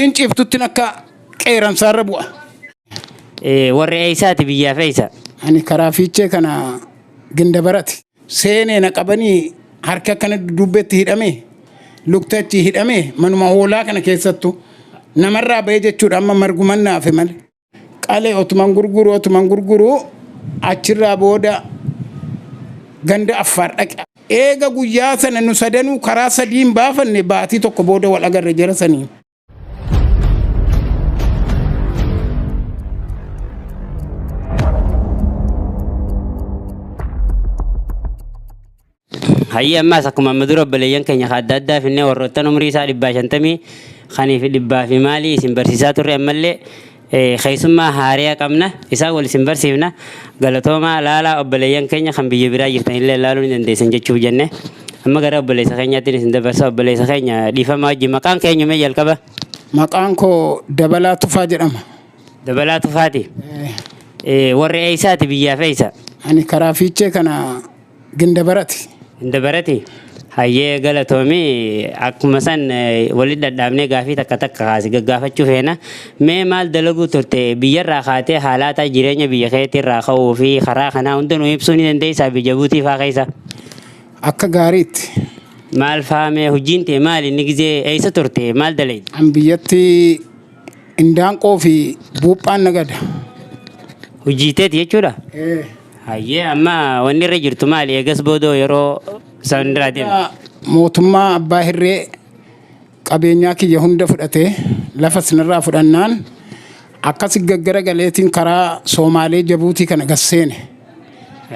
siin ciiftutti akka qeeransaarra bu'a. Warri eessaati biyyaa fe'isa? Ani karaa fiichee kana ginda barate. Seenee na qabanii harka kana dubbetti hidhame luktachi hidhame manuma hoolaa kana keessattu namarraa ba'ee jechuudha amma marguman naafe malee. Qalee otuman gurguru achirraa booda ganda Affaar dhaqe. Eega guyyaa sana nu sadanuu karaa sadiin baafanne baatii tokko booda wal agarre jara sanii. Hayya ammas akkuma madura baleeyyan keenya adda addaa finne warroottan umrii isaa 150 khaniif 100 fi maali isin barsiisaa turre ammallee keessummaa haariyaa qabna isaa wal isin barsiifna galatooma laala obboleeyyan keenya kan biyya biraa jirtan illee laaluu ni dandeessan jechuuf jenne amma gara obboleessa keenyaatti isin dabarsa obboleessa keenya dhiifama wajji maqaan keenya mee jalqaba. Maqaan koo Dabalaa Tufaa jedhama. Dabalaa Tufaati. Warri eessaati biyyaa fe'isa? Ani karaa fiichee kana ginda barate. Dabarati hayyee galatoomi akkuma san walitti dadhaabnee gaafii takka kaasi gaggaafachuu feena mee maal dalaguu turte biyyarraa kaatee haalaata jireenya biyya keetirraa ka'uu fi karaa kanaa hundinuu ibsuu ni dandeessaa biyya buutii faa keessa? Akka gaariitti. Maal faamee hojiin tee maali inni gizee eessa turte maal dalaydi? An biyyatti indaanqoo fi buuphaan nagada. Hojiiteeti jechuudha? Hayyee amma wanni irra jirtu maali eegas boodoo yeroo sandiraa deema? Mootummaa abbaa hirree qabeenyaa kiyya hunda fudhatee lafa sinirraa fudhannaan akkas gaggara galeetiin karaa Soomaalee Jabuutii kana gasseene.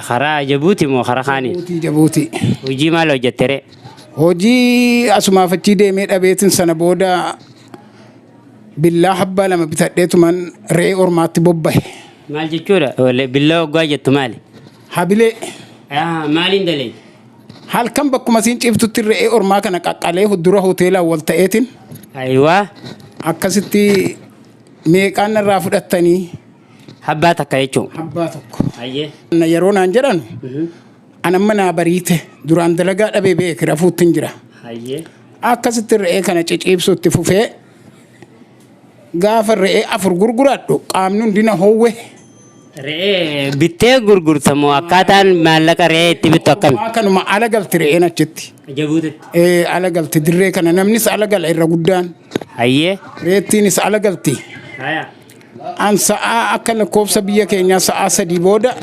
Karaa Jabuutii moo karaa kaanii? Jabuutii. Hojii maal hojjettere? Hojii asumaaf achii deemee dhabeetiin sana booda billaa habbaa lama bitadheetuman re'ee ormaatti bobbahe. Maal jechuudha? Billaa waggaa jettu maali? Habilee. Maaliin dalee? Halkan bakkuma siin ciiftutti re'ee ormaa kana qaqqalee dura hoteelaa wal ta'eetiin. Ayiwaa. Akkasitti meeqaan irraa fudhattanii? Habbaa takka jechuun. Habbaa tokko. Hayyee. Yeroo naan jedhan anamma naa bariite duraan dalagaa dhabee beeki rafuuttiin jira. Hayyee. Akkasitti re'ee kana ciciibsuutti fufee gaafa re'ee 4 gurguradhu qaamni hundina hoowwe. Re'ee bittee gurgurtamoo akkaataan maallaqa re'ee itti bittu akkami? Kanuma ala galti re'een achitti. Jabuutitti. Ala galti dirree kana namnis ala gala irra guddaan. Hayyee. Reettiinis ala galti. An sa'aa akka lakkoofsa biyya keenyaa sa'aa 3 booda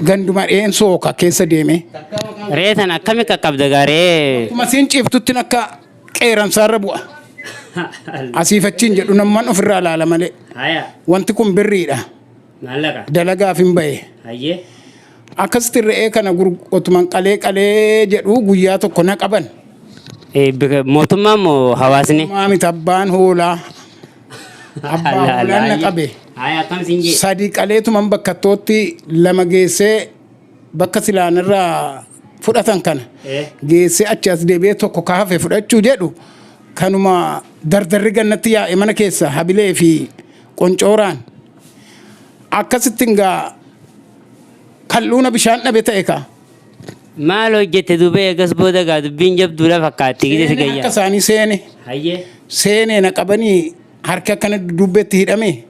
ganduma re'een sooka keessa deeme. Re'ee tan akkami qaqqabda gaaree? Akkuma siin ciiftutti akka qeeransaarra bu'a. Asiifachiin jedhu namman ofirraa ilaala malee. Wanti kun birriidha. Maallaqa. Dalagaaf hin bahe. Hayyee. Akkasitti re'ee kana otuman qalee jedhu guyyaa tokko na qaban. Mootummaan moo hawaasni? Maamit abbaan hoolaa. Abbaan hoolaan na qabe. Sadii qaleetuman bakka tootti 2 geessee bakka silaanirraa fudhatan kana. Geessee achi as deebi'ee tokko kaafe fudhachuu jedhu. Kanuma dardarri gannatti yaa'e mana keessa habilee fi qoncooraan akkasitti ngaa kalluuna bishaan dhabe ta'e ka. Maal hojjette dubee eegas booda gaa dubbiin jabduudha fakkaatti gidee sigayyaa. Akka isaanii seene. Hayyee. Seenee na qabanii harka kana dubbetti hidhame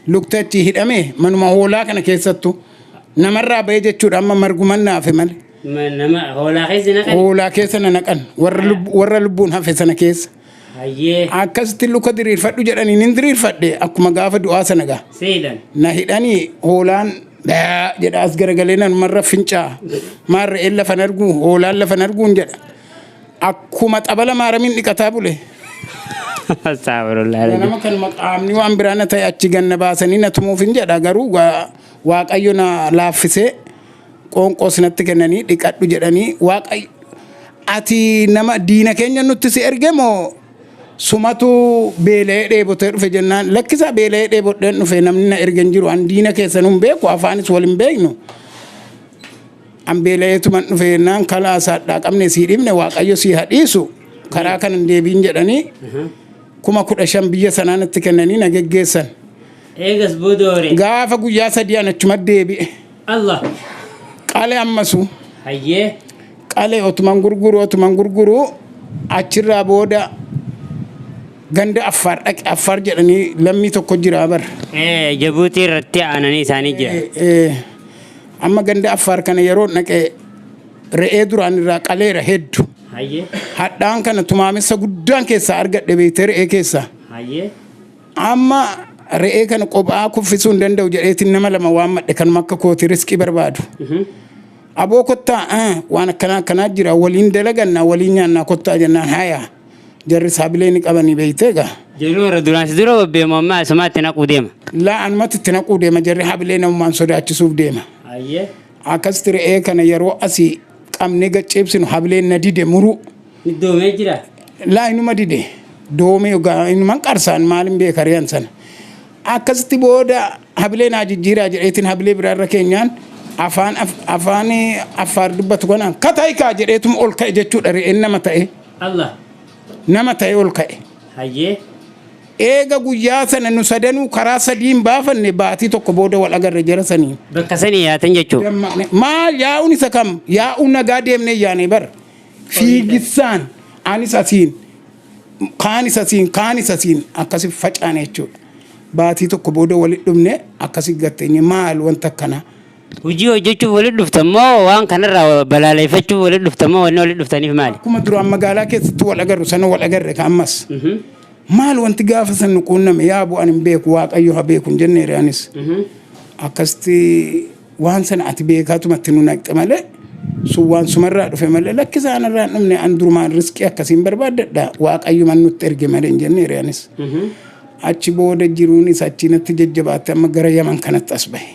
luktachi hidhame manuma hoolaa kana keessattu namarraa ba'ee jechuudha amma marguman naafe malee. Nama hoolaa keessa naqan? Hoolaa keessa na naqan warra lubbuun hafe sana keessa. Hayyee. Akkasitti luka diriirfadhu jedhanii nin diriirfadhe akkuma gaafa du'aa sana gaa. Seedan. Na hidhanii hoolaan jedha as garagalee namarra fincaa maal re'een lafan arguu hoolaan lafan arguun jedha akkuma xabala maaramiin dhiqataa bule. Nama kan maqaamni waan biraan ta'e achi ganna baasanii na tumuuf hin jedha garuu waaqayyo na laaffisee qoonqoo sinatti kennanii dhiqadhu jedhanii waaqayyo ati nama diina keenya nutti si erge moo sumatu beela'ee dheebotee dhufe jennaan lakkisaa beela'ee dheebotee dhufe namni na ergen jiru an diina keessan hin beeku afaanis wal hin beeknu an beela'eetuman dhufe jennaan kalaasaadhaa qabne sii dhibne waaqayyo sii hadhiisu karaa kanan deebiin jedhanii 15,000 biyya sanaanitti kennanii na geggeessan. Eegas boodoore. Gaafa guyyaa 3 an achuma deebi'e. Allah. Qalee ammasu. Hayyee. Qalee otuman gurguru achirraa booda ganda Affaar jedhanii lammii tokko jira bar. Jabuutii irratti aananii isaanii jira. Amma ganda Affaar kana yeroo naqee re'ee duraan irraa qaleera hedduu. Hadhaan kana tumaamessa guddaan keessaa argadhe beekte re'ee keessaa. Amma re'ee kana qophaa kuffisuu hin danda'u jedheetiin nama lama waan madhe kan makka kooti riskii barbaadu. Aboo kottaa waan akkanaa jira waliin dalagannaa waliin nyaannaa kottaa jennaan hayaa. Jarri saabilee ni qabanii beekte egaa. Jarri warra duraansi dura obbeemu ammaa asumaatti naquu deema. Laa anumatti itti naquu deema jarri habilee namummaan sodaachisuuf deema. Akkasitti re'ee kana yeroo asii qabnee gacceebsinu habileen na dide muruu. Doomee jira? Laa inuma dide. Doomee egaa inumaan qarsaan maaliin beeka re'aan sana. Akkasitti booda habilee naa jijjiiraa jedheetiin habilee biraarra keenyaan afaan Affaar dubbatu kanaan kataayikaa jedheetum ol ka'e jechuudha re'een nama ta'e. Nama ta'e ol ka'e. Eega guyyaa sana nu sadanuu karaa sadiin baafanne baatii tokko booda wal agarre jara sanii. Bakka sanii yaatan jechuudha. Maal yaa'uun isa kam yaa'uun nagaa deemnee yaane bar fiigissaan anis asiin kaanis asiin akkasi facaane jechuudha. Baatii tokko booda walitti dhufne akkasi gatteenye maal wanta akkanaa. Hojii hojjechuuf walitti dhuftamoo waan kanarraa balaaleffachuuf walitti dhuftamoo wanni walitti dhuftaniif maali? Akkuma duraan magaalaa keessatti wal agarru sana wal agarre ka ammas. Maal wanti gaafa san nu quunname yaa bu'an hin beeku waaqayyo haa beeku hin jenneere anis. Akkasitti waan sana ati beekaatumatti nu naqxe malee sun waan sumarraa dhufe malee lakki isaanirraa hin dhumne an durumaan riskii akkasiin barbaaddadha waaqayyo man nutti erge malee hin jenneere anis. Achi booda jiruunis achi natti jajjabaatte amma gara Yaman kanatti as bahe.